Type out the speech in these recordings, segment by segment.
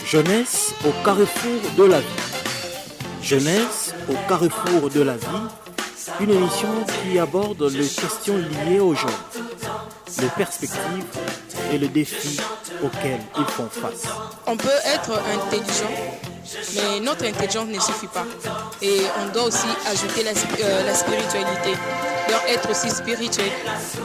Jeunesse au carrefour de la vie. Jeunesse au carrefour de la vie, une émission qui aborde les questions liées aux jeunes, les perspectives et les défis auxquels ils font face. On peut être intelligent, mais notre intelligence ne suffit pas. Et on doit aussi ajouter la spiritualité, donc être aussi spirituel.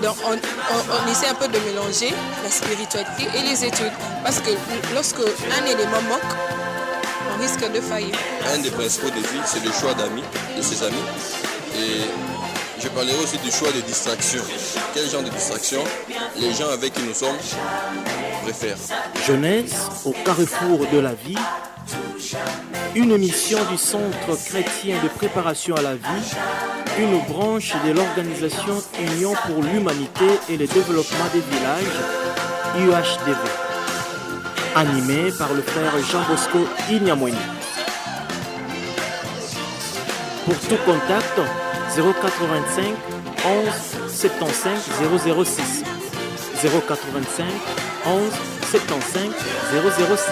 Donc on essaie un peu de mélanger la spiritualité et les études, parce que lorsque un élément manque, on risque de faillir. Un des principaux défis, c'est le choix d'amis, de ses amis. Et je parlerai aussi du choix de distraction. Quel genre de distraction les gens avec qui nous sommes préfèrent. Jeunesse au carrefour de la vie, une émission du Centre chrétien de préparation à la vie, une branche de l'organisation Union pour l'humanité et le développement des villages, UHDV, animé par le frère Jean Bosco Inyamweni. Pour tout contact, 085 11 75 006 085 11 75 006.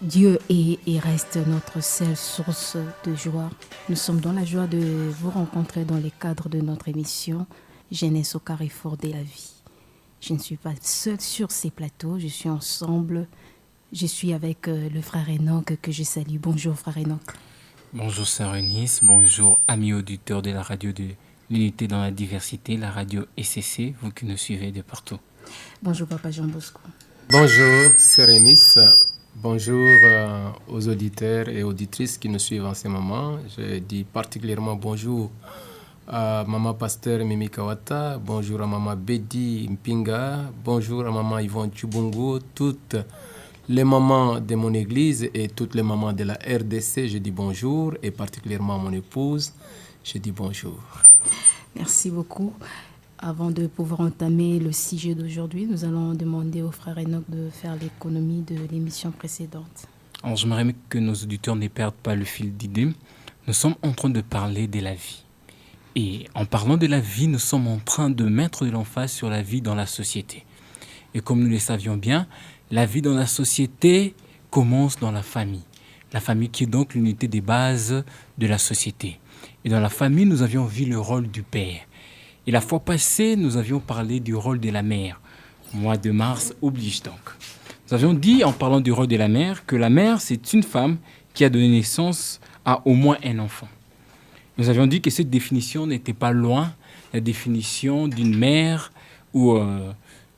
Dieu est et reste notre seule source de joie. Nous sommes dans la joie de vous rencontrer dans le cadre de notre émission Jeunesse au carrefour de la vie. Je ne suis pas seule sur ces plateaux, je suis ensemble. Je suis avec le frère Enoch que je salue. Bonjour frère Enoch. Bonjour sœur Eunice, bonjour amis auditeurs de la radio de l'unité dans la diversité, la radio ECC, vous qui nous suivez de partout. Bonjour papa Jean Bosco. Bonjour sœur Eunice, bonjour aux auditeurs et auditrices qui nous suivent en ce moment. Je dis particulièrement bonjour à maman pasteur Mimi Kawata, bonjour à maman Bedi Mpinga, bonjour à maman Yvonne Chubungo, toutes les mamans de mon église et toutes les mamans de la RDC, je dis bonjour, et particulièrement à mon épouse, je dis bonjour. Merci beaucoup. Avant de pouvoir entamer le sujet d'aujourd'hui, nous allons demander au frère Enoch de faire l'économie de l'émission précédente. Alors, j'aimerais que nos auditeurs ne perdent pas le fil d'idée. Nous sommes en train de parler de la vie. Et en parlant de la vie, nous sommes en train de mettre de l'emphase sur la vie dans la société. Et comme nous le savions bien, la vie dans la société commence dans la famille. La famille qui est donc l'unité des bases de la société. Et dans la famille, nous avions vu le rôle du père. Et la fois passée, nous avions parlé du rôle de la mère. Mois de mars oblige donc. Nous avions dit, en parlant du rôle de la mère, que la mère, c'est une femme qui a donné naissance à au moins un enfant. Nous avions dit que cette définition n'était pas loin de la définition d'une mère ou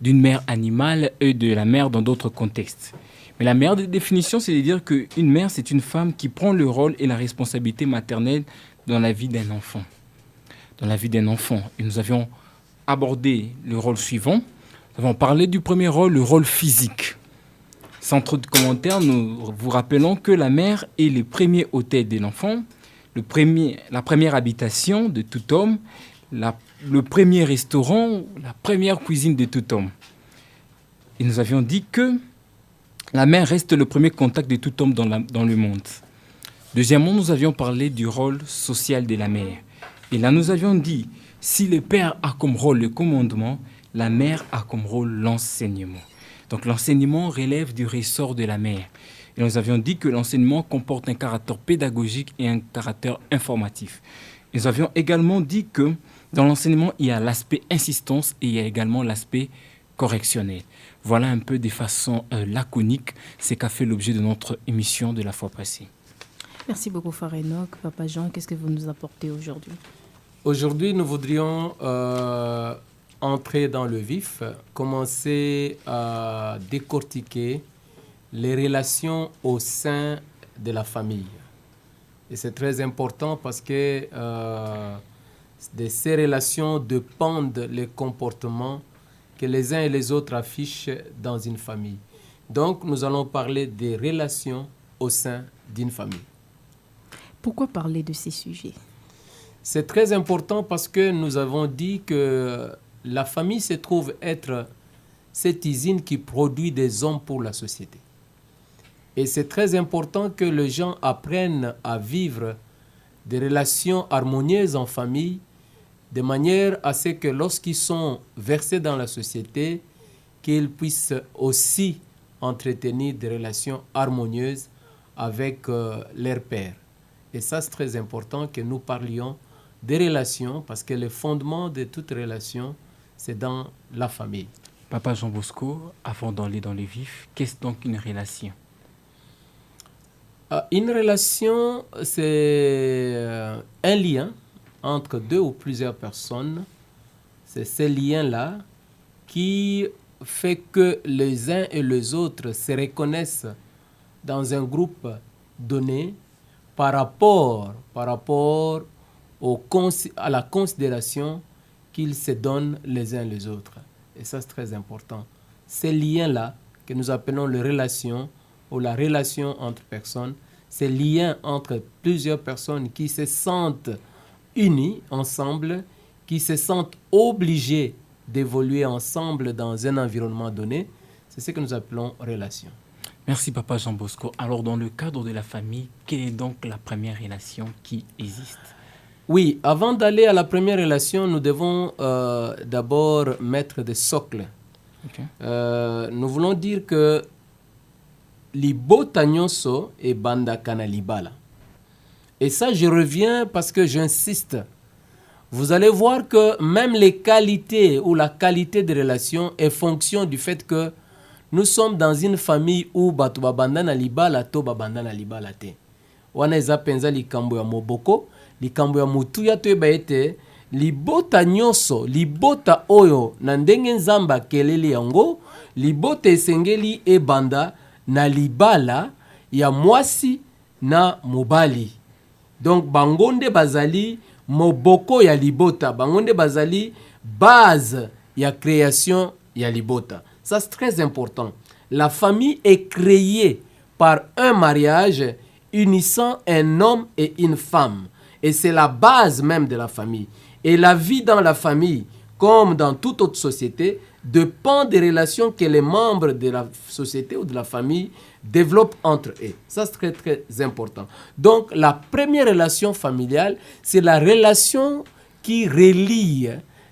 d'une mère animale et de la mère dans d'autres contextes. Mais la meilleure des définitions, c'est de dire qu'une mère, c'est une femme qui prend le rôle et la responsabilité maternelle dans la vie d'un enfant. Dans la vie d'un enfant. Et nous avions abordé le rôle suivant. Nous avons parlé du premier rôle, le rôle physique. Sans trop de commentaires, nous vous rappelons que la mère est le premier hôtel de l'enfant, la première habitation de tout homme, le premier restaurant, la première cuisine de tout homme. Et nous avions dit que la mère reste le premier contact de tout homme dans le monde. Deuxièmement, nous avions parlé du rôle social de la mère. Et là, nous avions dit, si le père a comme rôle le commandement, la mère a comme rôle l'enseignement. Donc l'enseignement relève du ressort de la mère. Et nous avions dit que l'enseignement comporte un caractère pédagogique et un caractère informatif. Et nous avions également dit que dans l'enseignement, il y a l'aspect insistance et il y a également l'aspect correctionnel. Voilà un peu de façon laconique ce qu'a fait l'objet de notre émission de la fois passée. Merci beaucoup, frère Enoch. Papa Jean, qu'est-ce que vous nous apportez aujourd'hui? Aujourd'hui, nous voudrions entrer dans le vif, commencer à décortiquer les relations au sein de la famille. Et c'est très important parce que de ces relations dépendent les comportements que les uns et les autres affichent dans une famille. Donc, nous allons parler des relations au sein d'une famille. Pourquoi parler de ces sujets? C'est très important parce que nous avons dit que la famille se trouve être cette usine qui produit des hommes pour la société. Et c'est très important que les gens apprennent à vivre des relations harmonieuses en famille de manière à ce que lorsqu'ils sont versés dans la société, qu'ils puissent aussi entretenir des relations harmonieuses avec leurs pairs. Et ça, c'est très important que nous parlions des relations, parce que le fondement de toute relation, c'est dans la famille. Papa Jean Bosco, avant d'aller dans les vifs, qu'est-ce donc une relation? Une relation, c'est un lien entre deux ou plusieurs personnes. C'est ce lien-là qui fait que les uns et les autres se reconnaissent dans un groupe donné par rapport à la considération qu'ils se donnent les uns les autres. Et ça, c'est très important. Ces liens-là, que nous appelons les relations ou la relation entre personnes, ces liens entre plusieurs personnes qui se sentent unies ensemble, qui se sentent obligées d'évoluer ensemble dans un environnement donné, c'est ce que nous appelons relation. Merci Papa Jean Bosco. Alors dans le cadre de la famille, quelle est donc la première relation qui existe? Oui, avant d'aller à la première relation, nous devons d'abord mettre des socles. Okay. Nous voulons dire que libota nyonso et banda kana libala. Et ça, je reviens parce que j'insiste. Vous allez voir que même les qualités ou la qualité de relation est fonction du fait que nous sommes dans une famille où batu babandana libala to babandana libala te. Wana eza penza likambo ya moboko, likambo ya mutuya to ete libota nyonso, libota oyo na ndenge nzambe akeleli yango, libota esengeli ebanda na libala ya mwasi na mobali. Donc bangonde bazali moboko ya libota, bangonde bazali base ya création ya libota. Ça, c'est très important. La famille est créée par un mariage unissant un homme et une femme. Et c'est la base même de la famille. Et la vie dans la famille, comme dans toute autre société, dépend des relations que les membres de la société ou de la famille développent entre eux. Ça, c'est très, très important. Donc, la première relation familiale, c'est la relation qui relie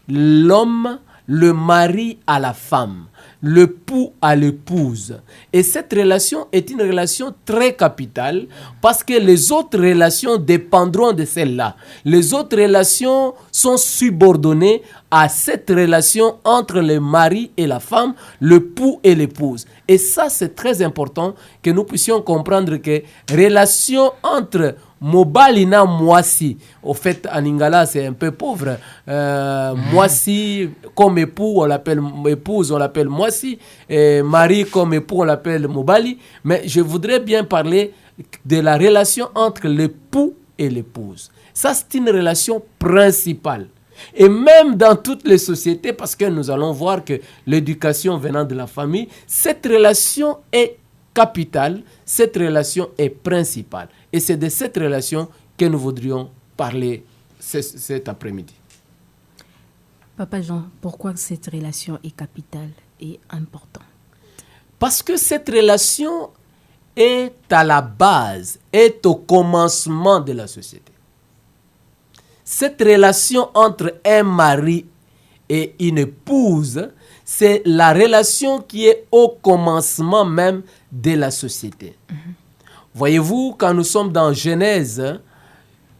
l'homme, le mari à la femme, l'époux à l'épouse. Et cette relation est une relation très capitale parce que les autres relations dépendront de celle-là. Les autres relations sont subordonnées à cette relation entre le mari et la femme, l'époux et l'épouse. Et ça, c'est très important que nous puissions comprendre que relation entre mobali na mwasi, au fait en lingala c'est un peu pauvre, mwasi comme époux on l'appelle épouse, on l'appelle mwasi, et mari comme époux on l'appelle mobali, mais je voudrais bien parler de la relation entre l'époux et l'épouse. Ça, c'est une relation principale. Et même dans toutes les sociétés, parce que nous allons voir que l'éducation venant de la famille, cette relation est capitale, cette relation est principale. Et c'est de cette relation que nous voudrions parler cet après-midi. Papa Jean, pourquoi cette relation est capitale et importante? Parce que cette relation est à la base, est au commencement de la société. Cette relation entre un mari et une épouse, c'est la relation qui est au commencement même de la société. Voyez-vous, quand nous sommes dans Genèse,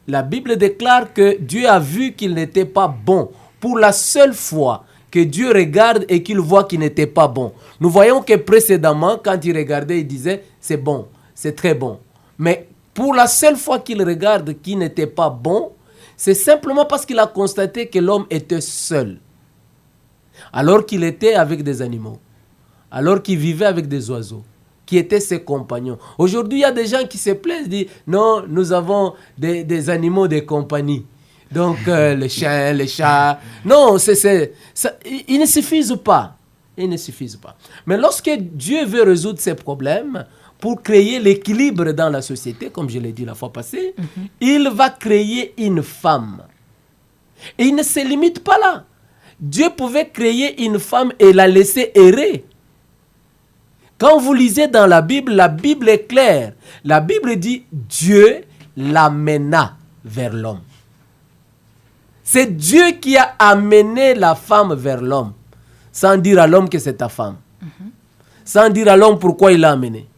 la Bible déclare que Dieu a vu qu'il n'était pas bon. Pour la seule fois que Dieu regarde et qu'il voit qu'il n'était pas bon. Nous voyons que précédemment, quand il regardait, il disait, c'est bon, c'est très bon. Mais pour la seule fois qu'il regarde qu'il n'était pas bon, c'est simplement parce qu'il a constaté que l'homme était seul. Alors qu'il était avec des animaux. Alors qu'il vivait avec des oiseaux. Qui étaient ses compagnons. Aujourd'hui, il y a des gens qui se plaisent, disent, non, nous avons des animaux de compagnie. Donc, les chiens, les chats. Non, ils ne suffisent pas. Ils ne suffisent pas. Mais lorsque Dieu veut résoudre ces problèmes, pour créer l'équilibre dans la société, comme je l'ai dit la fois passée, il va créer une femme. Et il ne se limite pas là. Dieu pouvait créer une femme et la laisser errer. Quand vous lisez dans la Bible est claire. La Bible dit Dieu l'amena vers l'homme. C'est Dieu qui a amené la femme vers l'homme, sans dire à l'homme que c'est ta femme. Sans dire à l'homme pourquoi il l'a amenée.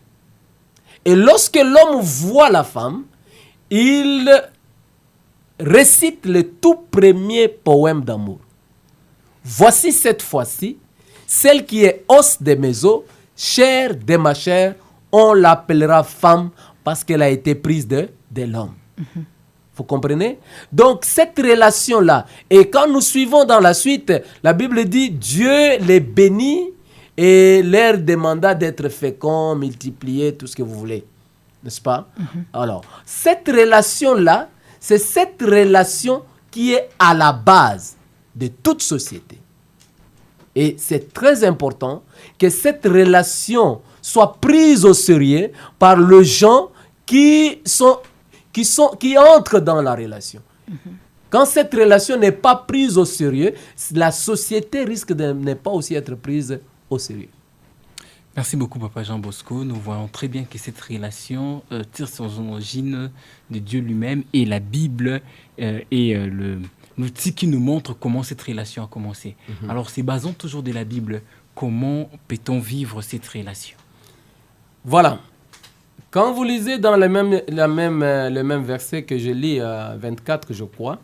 Et lorsque l'homme voit la femme, il récite le tout premier poème d'amour. Voici cette fois-ci, celle qui est os de mes os, chair de ma chair, on l'appellera femme parce qu'elle a été prise de l'homme. Vous comprenez? Donc cette relation-là, et quand nous suivons dans la suite, la Bible dit Dieu les bénit et leur demanda d'être féconds, multipliés, tout ce que vous voulez. N'est-ce pas? Alors, cette relation-là, c'est cette relation qui est à la base de toute société. Et c'est très important que cette relation soit prise au sérieux par les gens qui entrent dans la relation. Quand cette relation n'est pas prise au sérieux, la société risque de ne pas aussi être prise au sérieux. Merci beaucoup, Papa Jean Bosco. Nous voyons très bien que cette relation tire son origine de Dieu lui-même et la Bible est l'outil qui nous montre comment cette relation a commencé. Alors, c'est basant toujours de la Bible. Comment peut-on vivre cette relation? Voilà. Quand vous lisez dans le même verset que je lis à 24, je crois,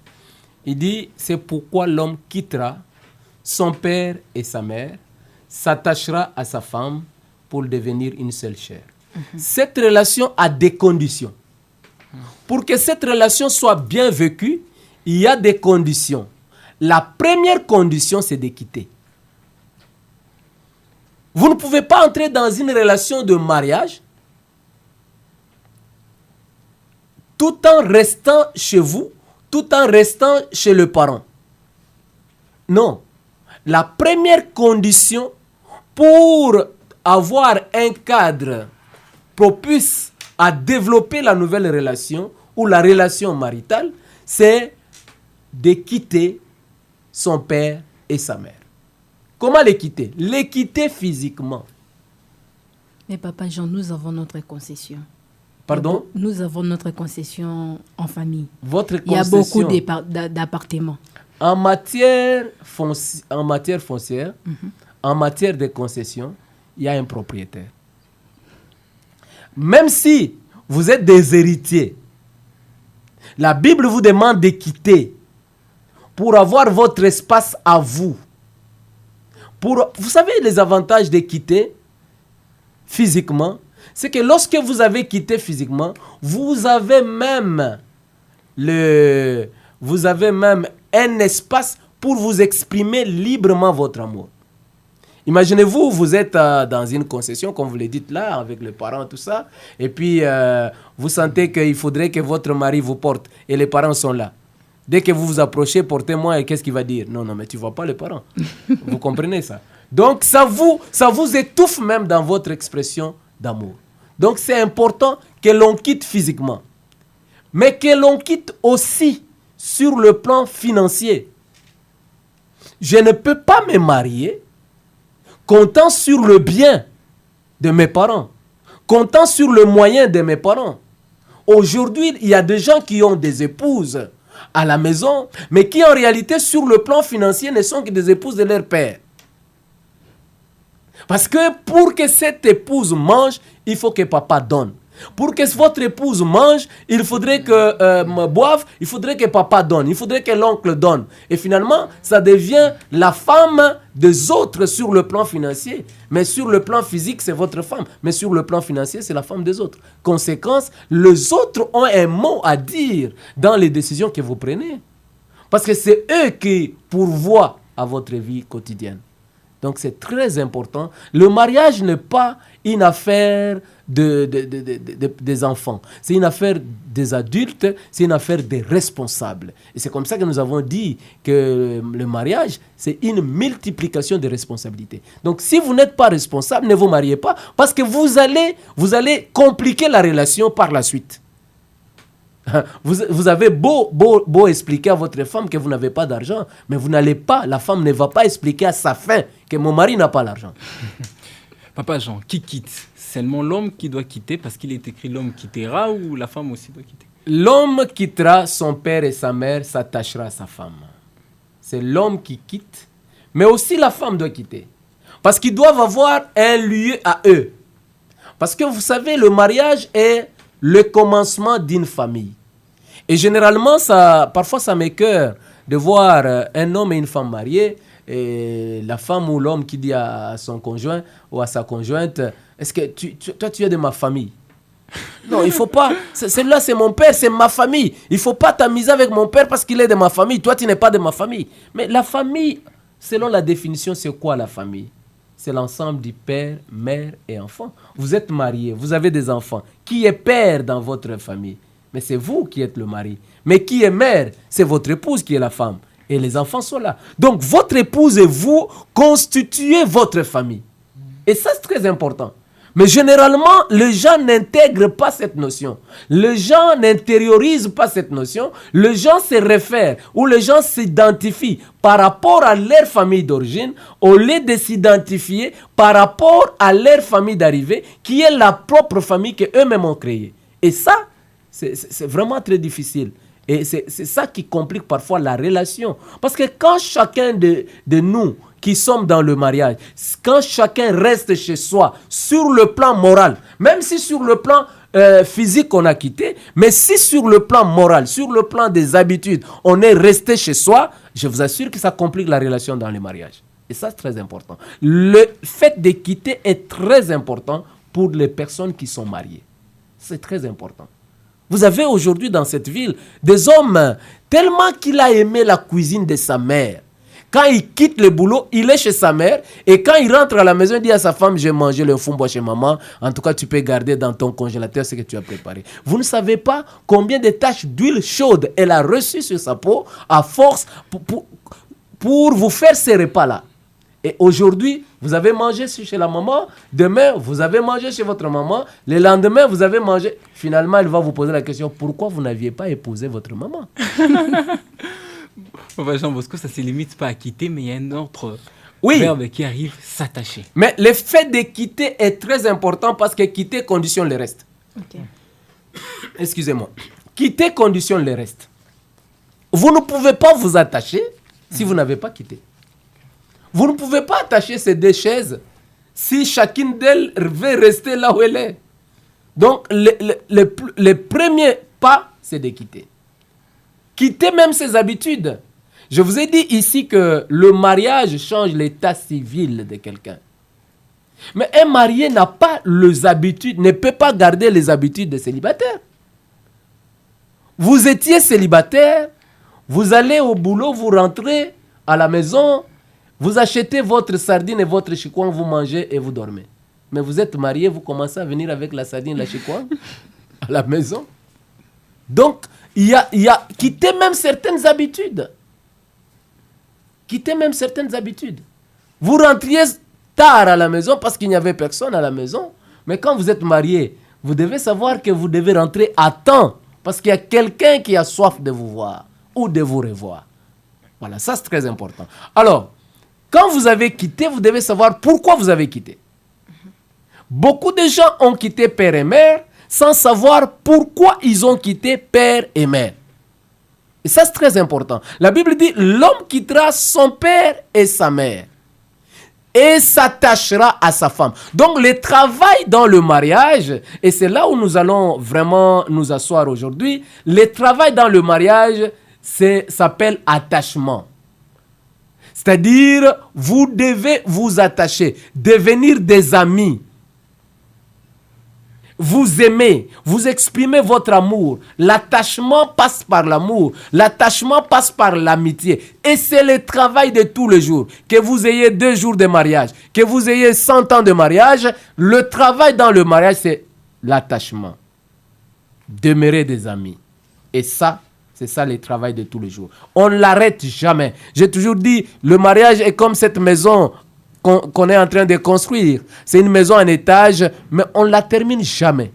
il dit « C'est pourquoi l'homme quittera son père et sa mère, s'attachera à sa femme pour devenir une seule chair. » Cette relation a des conditions. Pour que cette relation soit bien vécue, il y a des conditions. La première condition, c'est de quitter. Vous ne pouvez pas entrer dans une relation de mariage tout en restant chez vous, tout en restant chez le parent. Non. La première condition pour avoir un cadre propice à développer la nouvelle relation ou la relation maritale, c'est de quitter son père et sa mère. Comment les quitter? Les quitter physiquement. Mais Papa Jean, nous avons notre concession. Pardon? Nous avons notre concession en famille. Votre concession. Il y a beaucoup d'appartements. En matière foncière, en matière de concession, il y a un propriétaire. Même si vous êtes des héritiers, la Bible vous demande de quitter pour avoir votre espace à vous. Vous savez les avantages de quitter physiquement, c'est que lorsque vous avez quitté physiquement, vous avez même un espace pour vous exprimer librement votre amour. Imaginez-vous, vous êtes dans une concession, comme vous le dites là, avec les parents, tout ça, et puis vous sentez qu'il faudrait que votre mari vous porte, et les parents sont là. Dès que vous vous approchez, portez-moi, et qu'est-ce qu'il va dire? Non, mais tu ne vois pas les parents. Vous comprenez ça? Donc, ça vous étouffe même dans votre expression d'amour. Donc, c'est important que l'on quitte physiquement, mais que l'on quitte aussi sur le plan financier. Je ne peux pas me marier comptant sur le bien de mes parents, comptant sur le moyen de mes parents. Aujourd'hui, il y a des gens qui ont des épouses à la maison, mais qui en réalité, sur le plan financier, ne sont que des épouses de leur père. Parce que pour que cette épouse mange, il faut que papa donne. Pour que votre épouse mange, il faudrait que boive, il faudrait que papa donne, il faudrait que l'oncle donne. Et finalement, ça devient la femme des autres sur le plan financier. Mais sur le plan physique, c'est votre femme. Mais sur le plan financier, c'est la femme des autres. Conséquence, les autres ont un mot à dire dans les décisions que vous prenez. Parce que c'est eux qui pourvoient à votre vie quotidienne. Donc c'est très important. Le mariage n'est pas une affaire des enfants. C'est une affaire des adultes, c'est une affaire des responsables. Et c'est comme ça que nous avons dit que le mariage, c'est une multiplication de responsabilités. Donc si vous n'êtes pas responsable, ne vous mariez pas, parce que vous allez compliquer la relation par la suite. Vous avez beau expliquer à votre femme que vous n'avez pas d'argent, mais la femme ne va pas expliquer à sa fin que mon mari n'a pas l'argent. Papa Jean, qui quitte? Seulement l'homme qui doit quitter parce qu'il est écrit l'homme quittera, ou la femme aussi doit quitter? L'homme quittera son père et sa mère, s'attachera à sa femme. c'est l'homme qui quitte, mais aussi la femme doit quitter. Parce qu'ils doivent avoir un lieu à eux. Parce que vous savez, le mariage est le commencement d'une famille. Et généralement, parfois ça m'écoeure de voir un homme et une femme mariés, et la femme ou l'homme qui dit à son conjoint ou à sa conjointe, est-ce que toi tu es de ma famille? Non, il ne faut pas. Celui-là, c'est mon père, c'est ma famille. Il ne faut pas t'amuser avec mon père parce qu'il est de ma famille. Toi, tu n'es pas de ma famille. Mais la famille, selon la définition, c'est quoi la famille? C'est l'ensemble du père, mère et enfant. Vous êtes mariés, vous avez des enfants. Qui est père dans votre famille? Mais c'est vous qui êtes le mari. Mais qui est mère? C'est votre épouse qui est la femme. Et les enfants sont là. Donc, votre épouse et vous constituez votre famille. Et ça, c'est très important. Mais généralement, les gens n'intègrent pas cette notion. Les gens n'intériorisent pas cette notion. Les gens se réfèrent ou les gens s'identifient par rapport à leur famille d'origine au lieu de s'identifier par rapport à leur famille d'arrivée qui est la propre famille qu'eux-mêmes ont créée. Et ça, c'est vraiment très difficile. Et c'est ça qui complique parfois la relation. Parce que quand chacun de nous qui sommes dans le mariage, quand chacun reste chez soi, sur le plan moral, même si sur le plan physique on a quitté, mais si sur le plan moral, sur le plan des habitudes, on est resté chez soi, je vous assure que ça complique la relation dans le mariage. Et ça, c'est très important. Le fait de quitter est très important pour les personnes qui sont mariées. C'est très important. Vous avez aujourd'hui dans cette ville des hommes tellement qu'il a aimé la cuisine de sa mère. Quand il quitte le boulot, il est chez sa mère. Et quand il rentre à la maison, il dit à sa femme, j'ai mangé le fumbo chez maman. En tout cas, tu peux garder dans ton congélateur ce que tu as préparé. Vous ne savez pas combien de taches d'huile chaude elle a reçues sur sa peau à force pour vous faire ces repas-là. Et aujourd'hui, vous avez mangé chez la maman. Demain, vous avez mangé chez votre maman. Le lendemain, vous avez mangé. Finalement, elle va vous poser la question, pourquoi vous n'aviez pas épousé votre maman? Jean Bosco, ça ne se limite pas à quitter, mais il y a un autre verbe qui arrive, s'attacher. Mais le fait de quitter est très important parce que quitter conditionne le reste. Ok. Excusez-moi. Quitter conditionne le reste. Vous ne pouvez pas vous attacher si vous n'avez pas quitté. Vous ne pouvez pas attacher ces deux chaises si chacune d'elles veut rester là où elle est. Donc, le premier pas, c'est de quitter. Quitter même ses habitudes. Je vous ai dit ici que le mariage change l'état civil de quelqu'un. Mais un marié n'a pas les habitudes, ne peut pas garder les habitudes de célibataire. Vous étiez célibataire, vous allez au boulot, vous rentrez à la maison, vous achetez votre sardine et votre chikouan, vous mangez et vous dormez. Mais vous êtes marié, vous commencez à venir avec la sardine et la chikouan à la maison. Donc, il y a quitter même certaines habitudes. Quitter même certaines habitudes. Vous rentriez tard à la maison parce qu'il n'y avait personne à la maison. Mais quand vous êtes marié, vous devez savoir que vous devez rentrer à temps parce qu'il y a quelqu'un qui a soif de vous voir ou de vous revoir. Voilà, ça c'est très important. Alors, quand vous avez quitté, vous devez savoir pourquoi vous avez quitté. Beaucoup de gens ont quitté père et mère sans savoir pourquoi ils ont quitté père et mère. Et ça, c'est très important. La Bible dit, l'homme quittera son père et sa mère et s'attachera à sa femme. Donc, le travail dans le mariage, et c'est là où nous allons vraiment nous asseoir aujourd'hui, le travail dans le mariage s'appelle attachement. C'est-à-dire, vous devez vous attacher, devenir des amis. Vous aimez, vous exprimez votre amour. L'attachement passe par l'amour. L'attachement passe par l'amitié. Et c'est le travail de tous les jours. Que vous ayez 2 jours de mariage, que vous ayez 100 ans de mariage, le travail dans le mariage, c'est l'attachement. Demeurer des amis. Et ça, c'est ça le travail de tous les jours. On ne l'arrête jamais. J'ai toujours dit, le mariage est comme cette maison qu'on est en train de construire. C'est une maison en étage, mais on ne la termine jamais.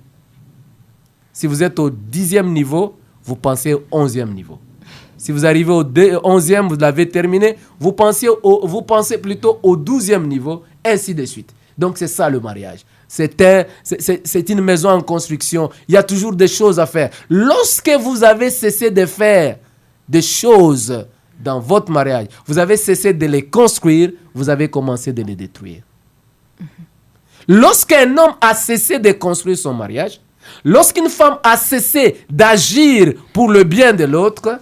Si vous êtes au 10e niveau, vous pensez au 11e niveau. Si vous arrivez au 11e, vous l'avez terminé, vous pensez plutôt au 12e niveau, ainsi de suite. Donc c'est ça le mariage. C'est une maison en construction. Il y a toujours des choses à faire. Lorsque vous avez cessé de faire des choses dans votre mariage, vous avez cessé de les construire, vous avez commencé de les détruire. Lorsqu'un homme a cessé de construire son mariage, lorsqu'une femme a cessé d'agir pour le bien de l'autre,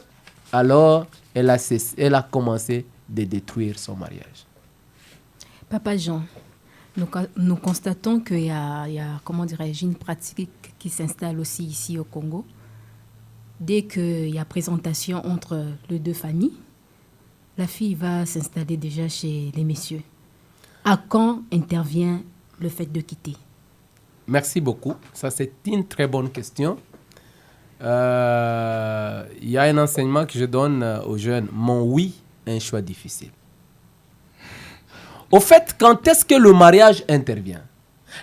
alors elle a commencé de détruire son mariage. Papa Jean, nous constatons qu'il y a, comment dirais-je, une pratique qui s'installe aussi ici au Congo. Dès qu'il y a présentation entre les deux familles, la fille va s'installer déjà chez les messieurs. À quand intervient le fait de quitter? Merci beaucoup. Ça, c'est une très bonne question. Il y a un enseignement que je donne aux jeunes. Mon oui est un choix difficile. Au fait, quand est-ce que le mariage intervient?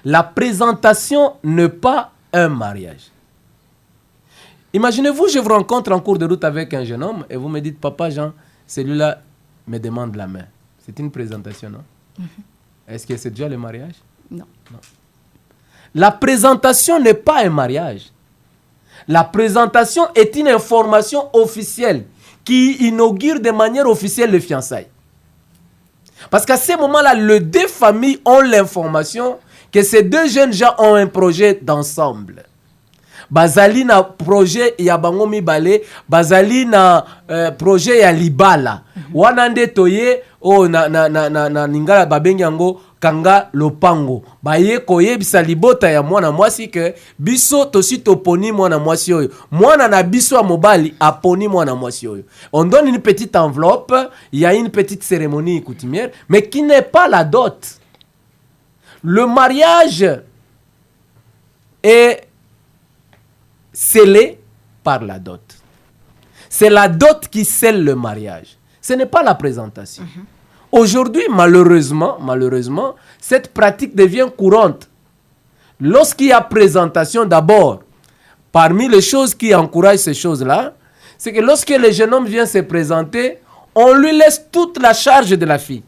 La présentation n'est pas un mariage. Imaginez-vous, je vous rencontre en cours de route avec un jeune homme et vous me dites, Papa Jean, celui-là me demande la main. C'est une présentation, non? Est-ce que c'est déjà le mariage? Non. La présentation n'est pas un mariage. La présentation est une information officielle qui inaugure de manière officielle les fiançailles. Parce qu'à ce moment-là, les deux familles ont l'information que ces deux jeunes gens ont un projet d'ensemble. Bazali na projet ya bango mibale, bazali na projet ya libala. Wanande toye o na ningala babengi yango kanga lopango. Baye koye bisa libota ya mwana mwasi ke biso tosi toponi mwana mwasi oyo. Mwana na biso ya mobali aponi mwana mwasi oyo. On donne une petite enveloppe, il y a une petite cérémonie coutumière, mais qui n'est pas la dot. Le mariage est scellé par la dot. C'est la dot qui scelle le mariage. Ce n'est pas la présentation. Aujourd'hui, malheureusement, cette pratique devient courante. Lorsqu'il y a présentation, d'abord, parmi les choses qui encouragent ces choses-là, c'est que lorsque le jeune homme vient se présenter, on lui laisse toute la charge de la fille.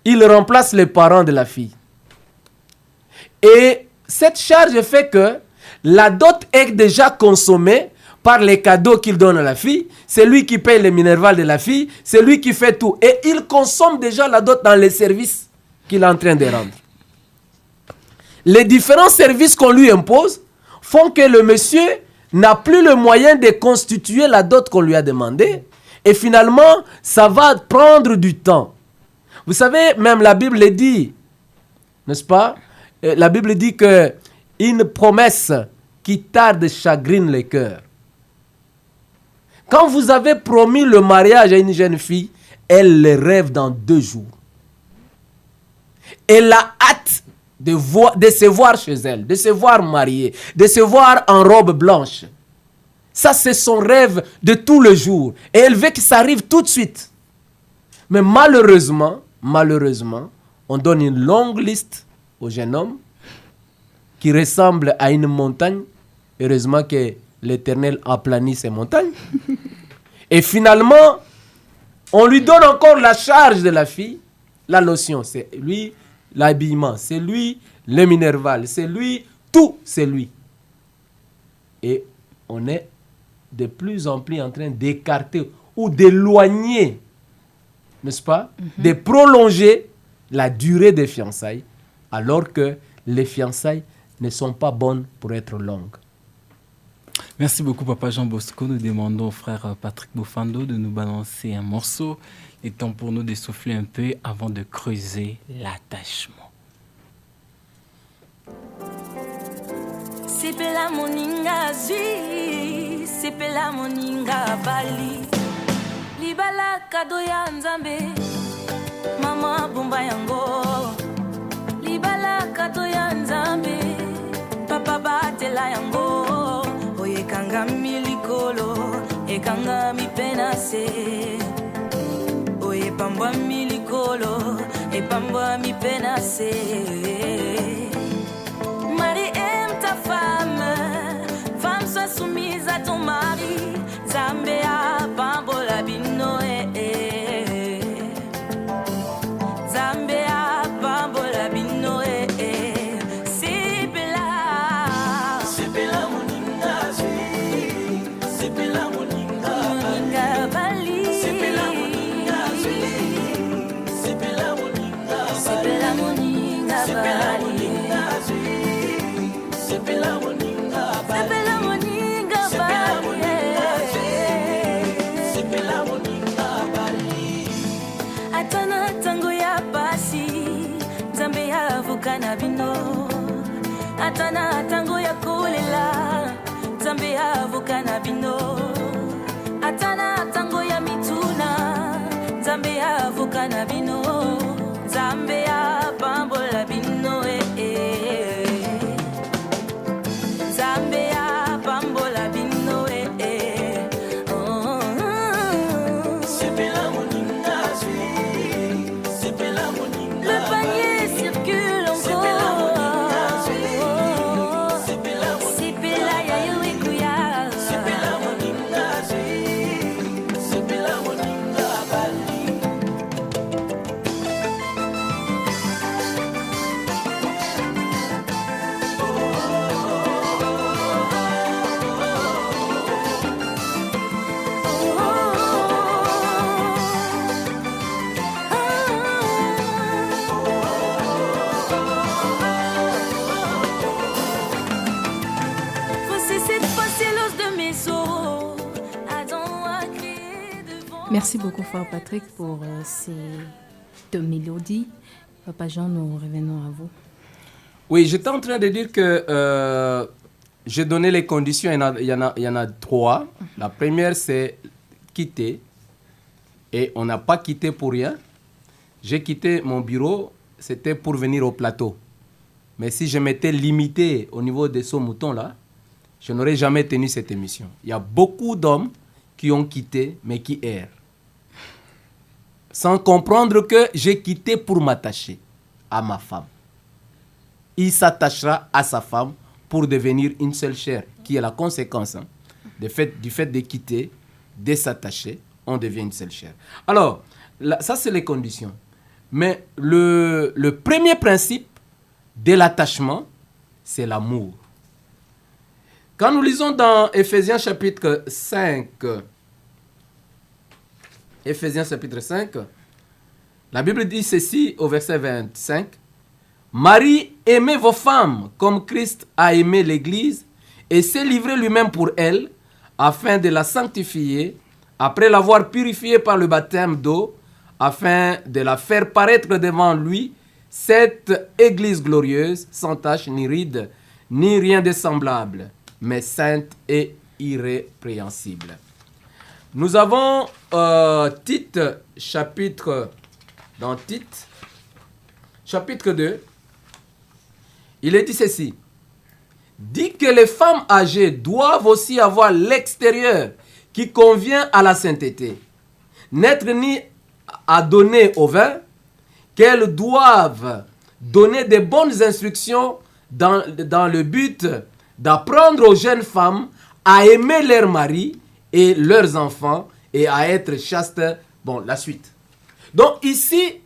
Il remplace les parents de la fille. Et cette charge fait que la dot est déjà consommée par les cadeaux qu'il donne à la fille. C'est lui qui paye les minervales de la fille. C'est lui qui fait tout. Et il consomme déjà la dot dans les services qu'il est en train de rendre. Les différents services qu'on lui impose font que le monsieur n'a plus le moyen de constituer la dot qu'on lui a demandé. Et finalement, ça va prendre du temps. Vous savez, même la Bible le dit, n'est-ce pas? La Bible dit que une promesse qui tarde chagrine les cœurs. Quand vous avez promis le mariage à une jeune fille, elle le rêve dans 2 jours. Elle a hâte de se voir chez elle, de se voir mariée, de se voir en robe blanche. Ça, c'est son rêve de tous les jours. Et elle veut que ça arrive tout de suite. Mais malheureusement, on donne une longue liste au jeune homme qui ressemble à une montagne. Heureusement que l'Éternel aplanit ces montagnes. Et finalement, on lui donne encore la charge de la fille. La lotion, c'est lui. L'habillement, c'est lui. Le minerval, c'est lui. Tout, c'est lui. Et on est de plus en plus en train d'écarter ou d'éloigner, n'est-ce pas, de prolonger la durée des fiançailles, alors que les fiançailles ne sont pas bonnes pour être longues. Merci beaucoup, Papa Jean Bosco. Nous demandons au frère Patrick Bofando de nous balancer un morceau. Il est temps pour nous de souffler un peu avant de creuser l'attachement. Sipela moninga zui, sipela moninga bali. Libala kado ya nzambe, mama bumba yango. Libala kado ya nzambe, papa batela yango. Ekanga milikolo, ekanga mipenase. Oye pambwa milikolo, epambwa mipenase. Marie aime ta femme, femme sois soumise à ton mari. Zambea pambola bino Zambea pambola bino Sipela moninga Nzambe avoka na bino atana tango ya mituna Nzambe avoka na bino Nzambe apambola bino Nzambe apambola bino oh. Sepela moninga sepela moninga le panier circule encore sepela ya yuikuya sepela moninga bali Merci beaucoup, Frère Patrick, pour ces deux mélodies. Papa Jean, nous revenons à vous. Oui, j'étais en train de dire que j'ai donné les conditions, il y en a trois. La première, c'est quitter. Et on n'a pas quitté pour rien. J'ai quitté mon bureau, c'était pour venir au plateau. Mais si je m'étais limité au niveau de ce mouton-là, je n'aurais jamais tenu cette émission. Il y a beaucoup d'hommes qui ont quitté, mais qui errent. Sans comprendre que j'ai quitté pour m'attacher à ma femme. Il s'attachera à sa femme pour devenir une seule chair, qui est la conséquence du fait de quitter, de s'attacher, on devient une seule chair. Alors, là, ça c'est les conditions. Mais le premier principe de l'attachement, c'est l'amour. Quand nous lisons dans Éphésiens chapitre 5, la Bible dit ceci au verset 25. Marie, aimez vos femmes comme Christ a aimé l'Église et s'est livré lui-même pour elle, afin de la sanctifier, après l'avoir purifiée par le baptême d'eau, afin de la faire paraître devant lui, cette Église glorieuse, sans tache ni ride, ni rien de semblable, mais sainte et irrépréhensible. Nous avons Tite, chapitre 2. Il est dit ceci. Dit que les femmes âgées doivent aussi avoir l'extérieur qui convient à la sainteté. N'être ni à donner au vin, qu'elles doivent donner de bonnes instructions dans le but d'apprendre aux jeunes femmes à aimer leur mari et leurs enfants et à être chastes. Bon, la suite. Donc ici,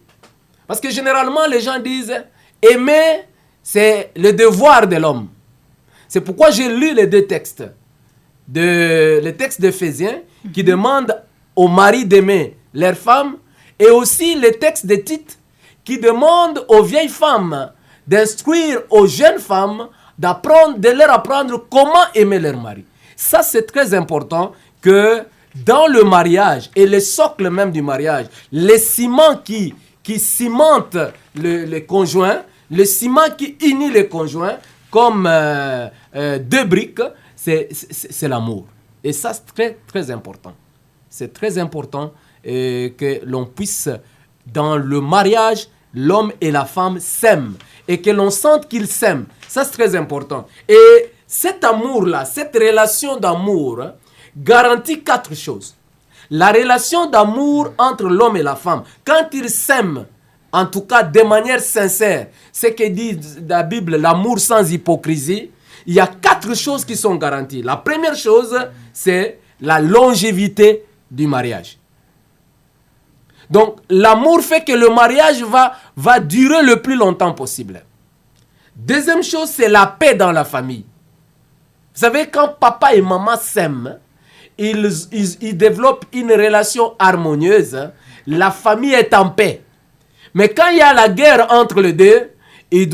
parce que généralement les gens disent aimer, c'est le devoir de l'homme. C'est pourquoi j'ai lu les deux textes. Le texte d'Éphésiens qui demande aux maris d'aimer leurs femmes et aussi le texte de Tite qui demande aux vieilles femmes d'instruire aux jeunes femmes de leur apprendre comment aimer leur mari. Ça, c'est très important que dans le mariage et le socle même du mariage, les ciments qui cimentent le conjoint, le ciment qui unit les conjoints comme deux briques, c'est l'amour. Et ça, c'est très, très important. C'est très important que l'on puisse, dans le mariage, l'homme et la femme s'aiment et que l'on sente qu'ils s'aiment. Ça, c'est très important. Et cet amour-là, cette relation d'amour, garantit 4 choses. La relation d'amour entre l'homme et la femme, quand ils s'aiment, en tout cas de manière sincère, ce que dit la Bible, l'amour sans hypocrisie, il y a 4 choses qui sont garanties. La première chose, c'est la longévité du mariage. Donc, l'amour fait que le mariage va durer le plus longtemps possible. Deuxième chose, c'est la paix dans la famille. Vous savez, quand papa et maman s'aiment, ils développent une relation harmonieuse, la famille est en paix. Mais quand il y a la guerre entre les deux, il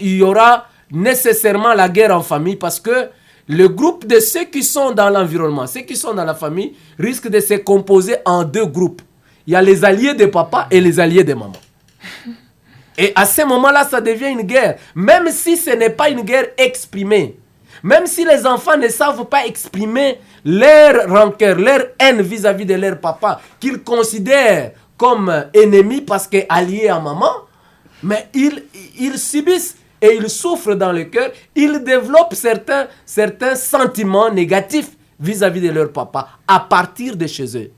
y aura nécessairement la guerre en famille parce que le groupe de ceux qui sont dans l'environnement, ceux qui sont dans la famille, risque de se composer en 2 groupes. Il y a les alliés de papa et les alliés de maman. Et à ce moment-là, ça devient une guerre. Même si ce n'est pas une guerre exprimée. Même si les enfants ne savent pas exprimer leur rancœur, leur haine vis-à-vis de leur papa, qu'ils considèrent comme ennemi parce qu'allié à maman, mais ils subissent et ils souffrent dans le cœur, ils développent certains sentiments négatifs vis-à-vis de leur papa à partir de chez eux.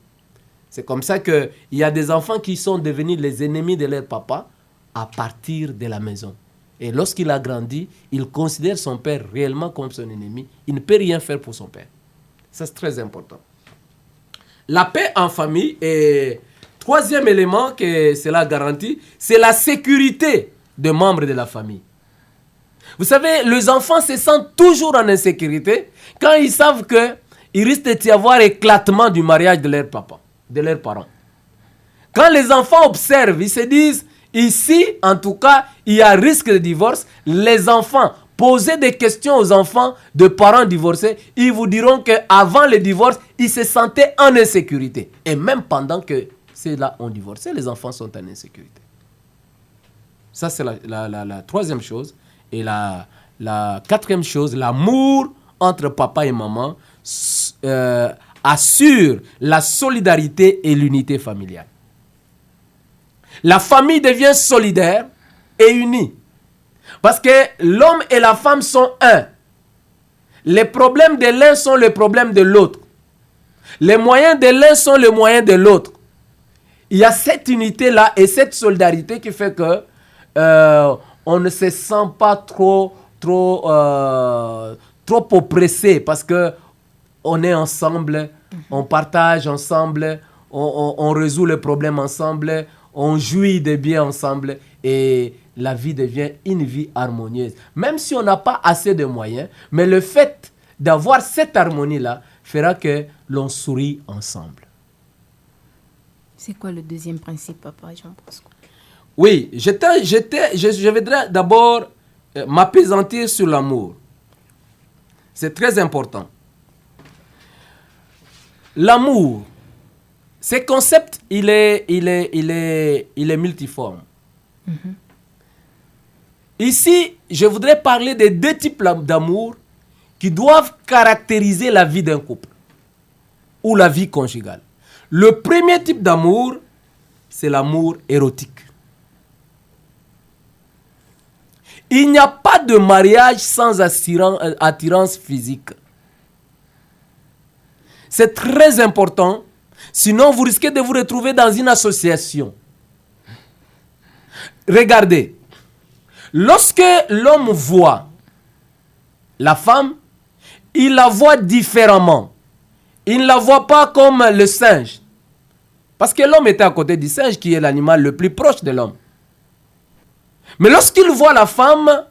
C'est comme ça qu'il y a des enfants qui sont devenus les ennemis de leur papa à partir de la maison. Et lorsqu'il a grandi, il considère son père réellement comme son ennemi. Il ne peut rien faire pour son père. Ça, c'est très important. La paix en famille est... Troisième élément que cela garantit, c'est la sécurité des membres de la famille. Vous savez, les enfants se sentent toujours en insécurité quand ils savent qu'il risque d'y avoir éclatement du mariage de leur papa, de leurs parents. Quand les enfants observent, ils se disent, ici, en tout cas, il y a risque de divorce. Les enfants, posez des questions aux enfants de parents divorcés, ils vous diront qu'avant le divorce, ils se sentaient en insécurité. Et même pendant que ceux-là ont divorcé, les enfants sont en insécurité. Ça, c'est la troisième chose. Et la quatrième chose, l'amour entre papa et maman assure la solidarité et l'unité familiale. La famille devient solidaire et unie. Parce que l'homme et la femme sont un. Les problèmes de l'un sont les problèmes de l'autre. Les moyens de l'un sont les moyens de l'autre. Il y a cette unité-là et cette solidarité qui fait que on ne se sent pas trop oppressé parce que on est ensemble, on partage ensemble, on résout les problèmes ensemble, on jouit des biens ensemble et la vie devient une vie harmonieuse. Même si on n'a pas assez de moyens, mais le fait d'avoir cette harmonie-là fera que l'on sourit ensemble. C'est quoi le deuxième principe, papa Jean-Bosco? Oui, je voudrais d'abord m'appesantir sur l'amour. C'est très important. L'amour, ce concept, il est multiforme. Mm-hmm. Ici, je voudrais parler des deux types d'amour qui doivent caractériser la vie d'un couple ou la vie conjugale. Le premier type d'amour, c'est l'amour érotique. Il n'y a pas de mariage sans attirance physique. C'est très important, sinon vous risquez de vous retrouver dans une association. Regardez, lorsque l'homme voit la femme, il la voit différemment. Il ne la voit pas comme le singe. Parce que l'homme était à côté du singe qui est l'animal le plus proche de l'homme. Mais lorsqu'il voit la femme,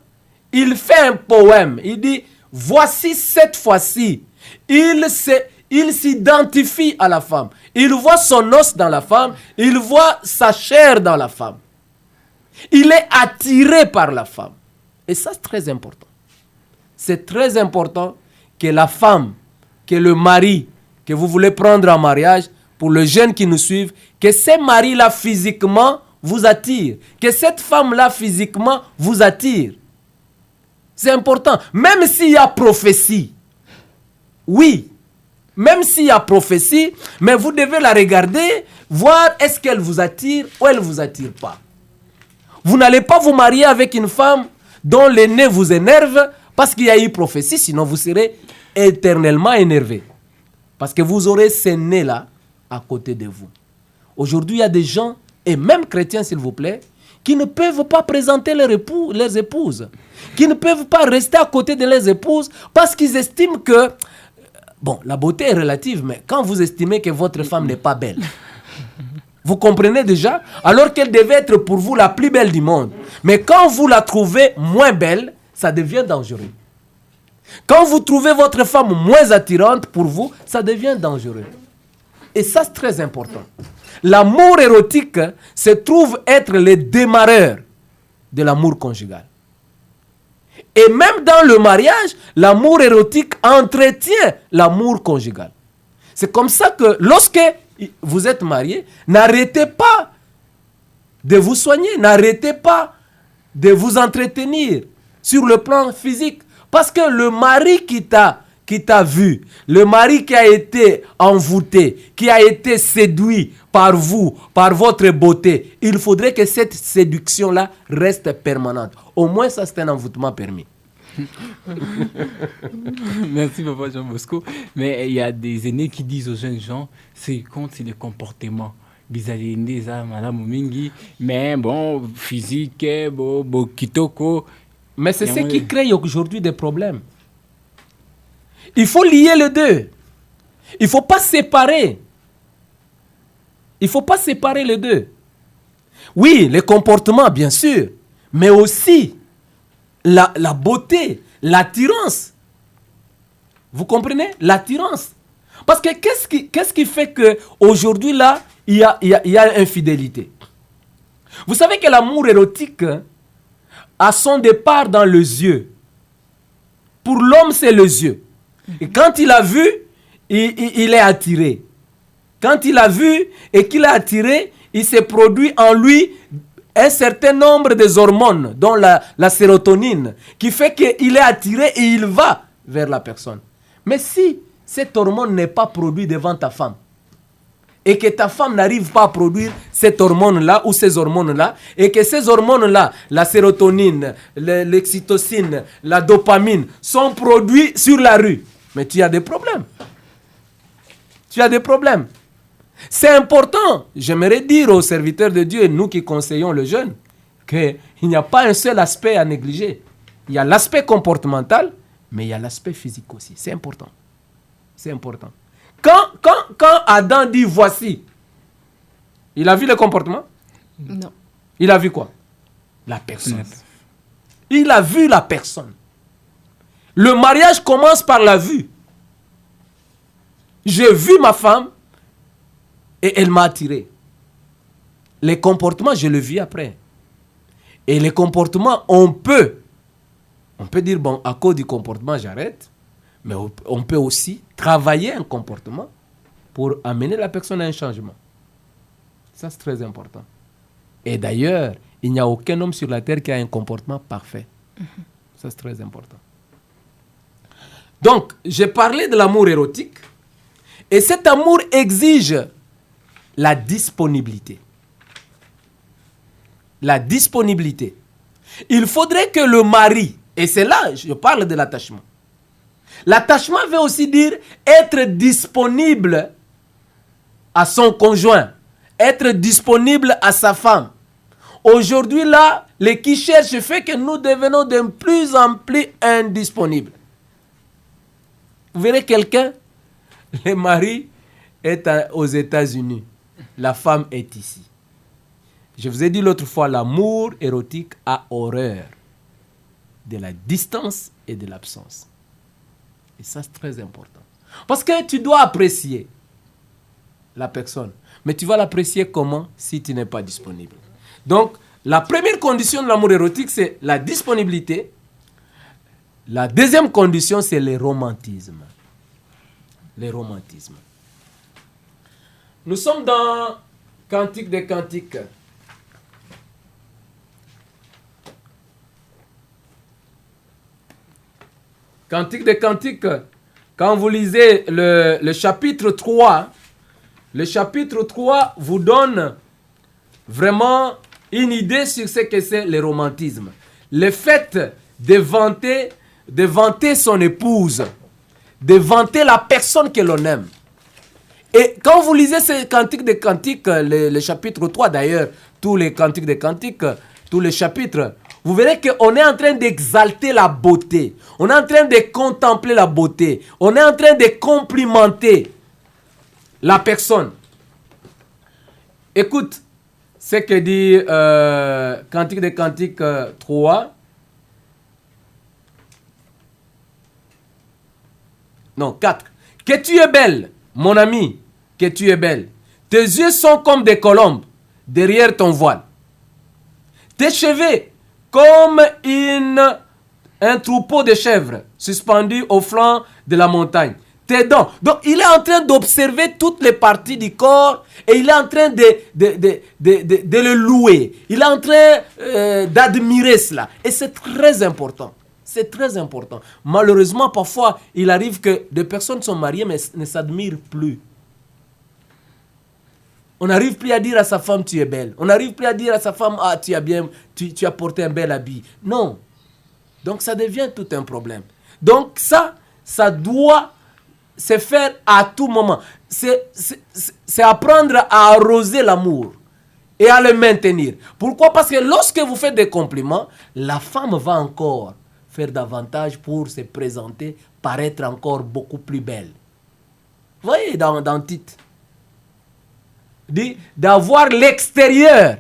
il fait un poème. Il dit, voici cette fois-ci. Il s'identifie à la femme. Il voit son os dans la femme. Il voit sa chair dans la femme. Il est attiré par la femme. Et ça, c'est très important. C'est très important que la femme, que le mari, que vous voulez prendre en mariage, pour les jeunes qui nous suivent, que ces maris-là physiquement vous attirent. Que cette femme-là physiquement vous attire. C'est important. Même s'il y a prophétie. Oui. Même s'il y a prophétie, mais vous devez la regarder, voir est-ce qu'elle vous attire ou elle ne vous attire pas. Vous n'allez pas vous marier avec une femme dont le nez vous énerve parce qu'il y a eu prophétie, sinon vous serez éternellement énervé. Parce que vous aurez ce nez-là à côté de vous. Aujourd'hui, il y a des gens, et même chrétiens s'il vous plaît, qui ne peuvent pas présenter leurs épouses, qui ne peuvent pas rester à côté de leurs épouses parce qu'ils estiment que, bon, la beauté est relative, mais quand vous estimez que votre femme n'est pas belle, vous comprenez déjà, alors qu'elle devait être pour vous la plus belle du monde. Mais quand vous la trouvez moins belle, ça devient dangereux. Quand vous trouvez votre femme moins attirante pour vous, ça devient dangereux. Et ça, c'est très important. L'amour érotique se trouve être le démarreur de l'amour conjugal. Et même dans le mariage, l'amour érotique entretient l'amour conjugal. C'est comme ça que lorsque vous êtes marié, n'arrêtez pas de vous soigner, n'arrêtez pas de vous entretenir sur le plan physique. Parce que le mari qui t'a vu, le mari qui a été envoûté, qui a été séduit par vous, par votre beauté, il faudrait que cette séduction-là reste permanente. Au moins, ça, c'est un envoûtement permis. Merci, Papa Jean Bosco. Mais il y a des aînés qui disent aux jeunes gens, ce qui compte, c'est le comportement. Mais bon, physique, bon, kitoko. Mais c'est ce qui crée aujourd'hui des problèmes. Il faut lier les deux. Il ne faut pas séparer. Il ne faut pas séparer les deux. Oui, les comportements, bien sûr, mais aussi la beauté, l'attirance. Vous comprenez? L'attirance. Parce que qu'est-ce qui fait qu'aujourd'hui, là, il y a infidélité? Vous savez que l'amour érotique a son départ dans les yeux. Pour l'homme, c'est les yeux. Et quand il a vu, il est attiré. Quand il a vu et qu'il est attiré, il s'est produit en lui un certain nombre de hormones, dont la sérotonine, qui fait qu'il est attiré et il va vers la personne. Mais si cette hormone n'est pas produite devant ta femme, et que ta femme n'arrive pas à produire cette hormone-là ou ces hormones-là, et que ces hormones-là, la sérotonine, l'oxytocine, la dopamine, sont produits sur la rue, mais tu as des problèmes. Tu as des problèmes. C'est important, j'aimerais dire aux serviteurs de Dieu, et nous qui conseillons les jeunes, qu'il n'y a pas un seul aspect à négliger. Il y a l'aspect comportemental, mais il y a l'aspect physique aussi. C'est important. C'est important. Quand Adam dit voici, il a vu le comportement? Non. Il a vu quoi? La personne. Il a vu la personne. Le mariage commence par la vue. J'ai vu ma femme et elle m'a attiré. Les comportements, je le vis après. Et les comportements, on peut dire, bon, à cause du comportement, j'arrête. Mais on peut aussi travailler un comportement pour amener la personne à un changement. Ça, c'est très important. Et d'ailleurs, il n'y a aucun homme sur la terre qui a un comportement parfait. Ça, c'est très important. Donc, j'ai parlé de l'amour érotique. Et cet amour exige la disponibilité. La disponibilité. Il faudrait que le mari, et c'est là, je parle de l'attachement. L'attachement veut aussi dire être disponible à son conjoint, être disponible à sa femme. Aujourd'hui, là, les qui cherchent fait que nous devenons de plus en plus indisponibles. Vous verrez quelqu'un, le mari est aux États-Unis, la femme est ici. Je vous ai dit l'autre fois, l'amour érotique a horreur de la distance et de l'absence. Et ça, c'est très important. Parce que tu dois apprécier la personne. Mais tu vas l'apprécier comment si tu n'es pas disponible. Donc, la première condition de l'amour érotique, c'est la disponibilité. La deuxième condition, c'est le romantisme. Le romantisme. Nous sommes dans Cantique des Cantiques. Cantique des Cantiques, quand vous lisez le chapitre 3, le chapitre 3 vous donne vraiment une idée sur ce que c'est le romantisme. Le fait de vanter son épouse, de vanter la personne que l'on aime. Et quand vous lisez ce Cantique des Cantiques, le chapitre 3 d'ailleurs, tous les Cantiques des Cantiques, tous les chapitres, vous verrez qu'on est en train d'exalter la beauté. On est en train de contempler la beauté. On est en train de complimenter la personne. Écoute ce que dit Cantique des Cantiques 3. Non, 4. Que tu es belle, mon ami, que tu es belle. Tes yeux sont comme des colombes derrière ton voile. Tes cheveux comme un troupeau de chèvres suspendu au flanc de la montagne. Tes dents. Donc, il est en train d'observer toutes les parties du corps et il est en train de le louer. Il est en train d'admirer cela. Et c'est très important. C'est très important. Malheureusement, parfois, il arrive que des personnes sont mariées mais ne s'admirent plus. On n'arrive plus à dire à sa femme, tu es belle. On n'arrive plus à dire à sa femme, ah, tu as porté un bel habit. Non. Donc, ça devient tout un problème. Donc, ça doit se faire à tout moment. C'est apprendre à arroser l'amour et à le maintenir. Pourquoi? Parce que lorsque vous faites des compliments, la femme va encore faire davantage pour se présenter, paraître encore beaucoup plus belle. Vous voyez dans Tite, d'avoir l'extérieur.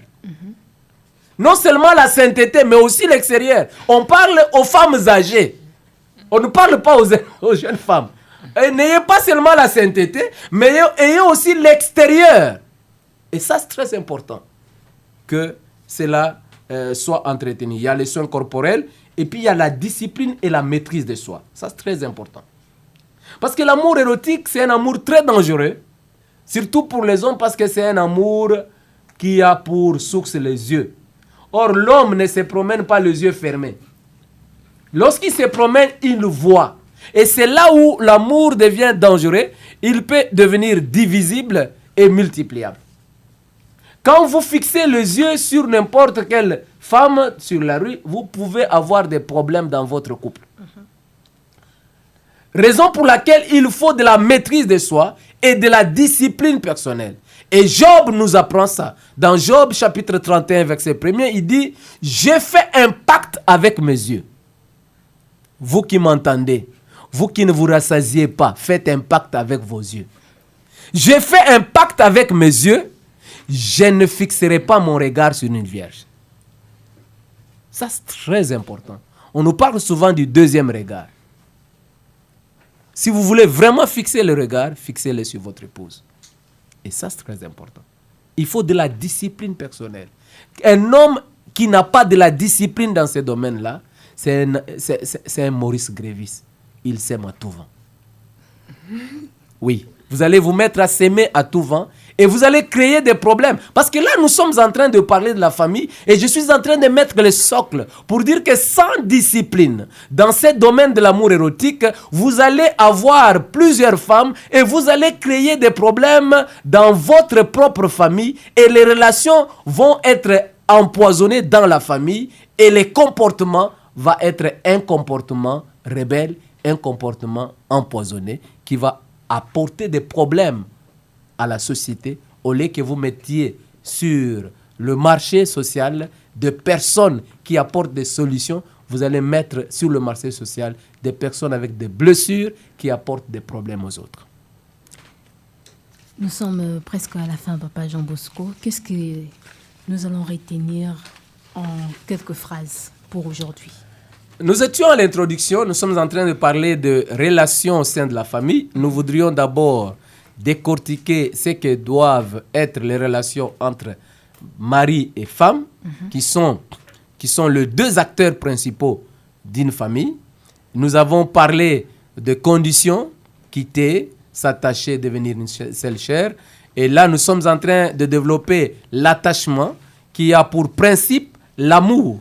Non seulement la sainteté, mais aussi l'extérieur. On parle aux femmes âgées. On ne parle pas aux jeunes femmes. Et n'ayez pas seulement la sainteté, mais ayez aussi l'extérieur. Et ça, c'est très important que cela soit entretenu. Il y a les soins corporels et puis il y a la discipline et la maîtrise de soi. Ça, c'est très important. Parce que l'amour érotique, c'est un amour très dangereux. Surtout pour les hommes parce que c'est un amour qui a pour source les yeux. Or, l'homme ne se promène pas les yeux fermés. Lorsqu'il se promène, il voit. Et c'est là où l'amour devient dangereux. Il peut devenir divisible et multipliable. Quand vous fixez les yeux sur n'importe quelle femme sur la rue, vous pouvez avoir des problèmes dans votre couple. Raison pour laquelle il faut de la maîtrise de soi et de la discipline personnelle. Et Job nous apprend ça. Dans Job chapitre 31 verset 1er, il dit « J'ai fait un pacte avec mes yeux. » Vous qui m'entendez, vous qui ne vous rassasiez pas, faites un pacte avec vos yeux. J'ai fait un pacte avec mes yeux, je ne fixerai pas mon regard sur une vierge. Ça, c'est très important. On nous parle souvent du deuxième regard. Si vous voulez vraiment fixer le regard, fixez-le sur votre épouse. Et ça, c'est très important. Il faut de la discipline personnelle. Un homme qui n'a pas de la discipline dans ces domaines-là, c'est un Maurice Grévis. Il sème à tout vent. Oui, vous allez vous mettre à s'aimer à tout vent et vous allez créer des problèmes. Parce que là, nous sommes en train de parler de la famille et je suis en train de mettre le socle pour dire que sans discipline, dans ce domaine de l'amour érotique, vous allez avoir plusieurs femmes et vous allez créer des problèmes dans votre propre famille et les relations vont être empoisonnées dans la famille et les comportements vont être un comportement rebelle, un comportement empoisonné qui va apporter des problèmes à la société au lieu que vous mettiez sur le marché social de personnes qui apportent des solutions. Vous allez mettre sur le marché social des personnes avec des blessures qui apportent des problèmes aux autres. Nous sommes presque à la fin, Papa Jean Bosco. Qu'est-ce que nous allons retenir en quelques phrases pour aujourd'hui? Nous étions à l'introduction, nous sommes en train de parler de relations au sein de la famille. Nous voudrions d'abord décortiquer ce que doivent être les relations entre mari et femme, qui sont les deux acteurs principaux d'une famille. Nous avons parlé de conditions, quitter, s'attacher, devenir une seule chair. Et là, nous sommes en train de développer l'attachement qui a pour principe l'amour.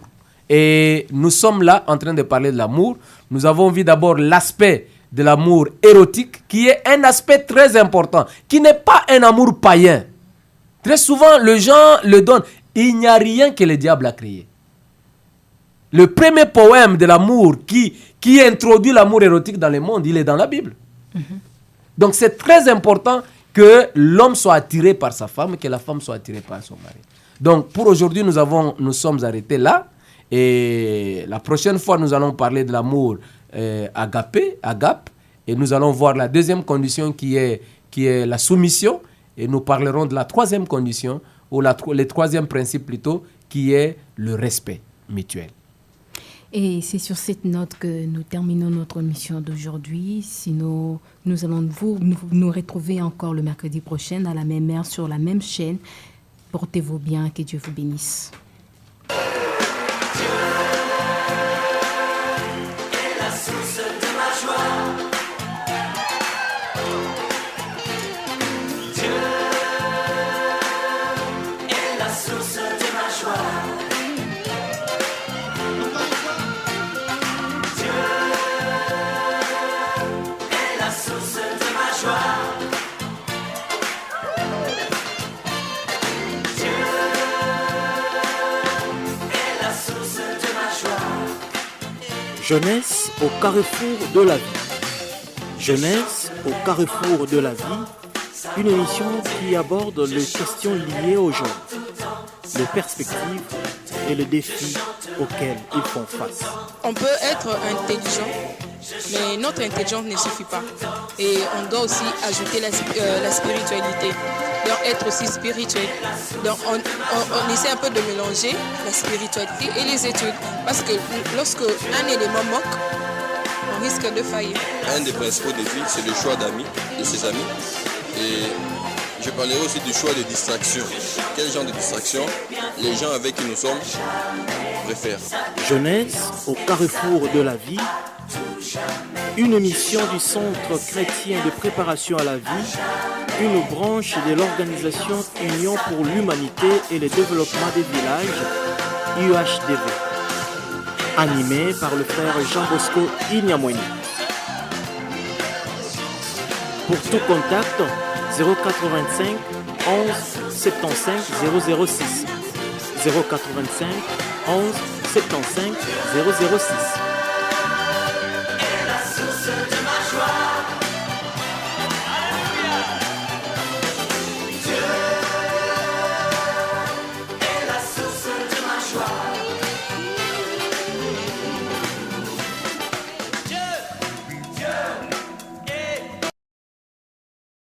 Et nous sommes là en train de parler de l'amour. Nous avons vu d'abord l'aspect de l'amour érotique qui est un aspect très important, qui n'est pas un amour païen. Très souvent, les gens le donnent. Il n'y a rien que le diable a créé. Le premier poème de l'amour qui introduit l'amour érotique dans le monde, il est dans la Bible. Donc c'est très important que l'homme soit attiré par sa femme et que la femme soit attirée par son mari. Donc pour aujourd'hui, nous sommes arrêtés là. Et la prochaine fois, nous allons parler de l'amour agape, et nous allons voir la deuxième condition qui est la soumission, et nous parlerons de la troisième condition, ou le troisième principe plutôt, qui est le respect mutuel. Et c'est sur cette note que nous terminons notre émission d'aujourd'hui. Sinon, nous allons nous retrouver encore le mercredi prochain à la même heure sur la même chaîne. Portez-vous bien, que Dieu vous bénisse. Dieu Jeunesse au carrefour de la vie. Jeunesse au carrefour de la vie, une émission qui aborde les questions liées aux jeunes, les perspectives et les défis auxquels ils font face. On peut être intelligent, mais notre intelligence ne suffit pas. Et on doit aussi ajouter la spiritualité, donc être aussi spirituel. Donc on essaie un peu de mélanger la spiritualité et les études. Parce que lorsque un élément manque, on risque de faillir. Un des principaux défis, c'est le choix d'amis, de ses amis. Et je parlerai aussi du choix des distractions. Quel genre de distractions les gens avec qui nous sommes préfèrent. Jeunesse au carrefour de la vie, une émission du Centre chrétien de préparation à la vie, une branche de l'organisation Union pour l'humanité et le développement des villages, UHDV, animé par le frère Jean Bosco Inyamweni. Pour tout contact, 085 11 75 006 085 11 75 006.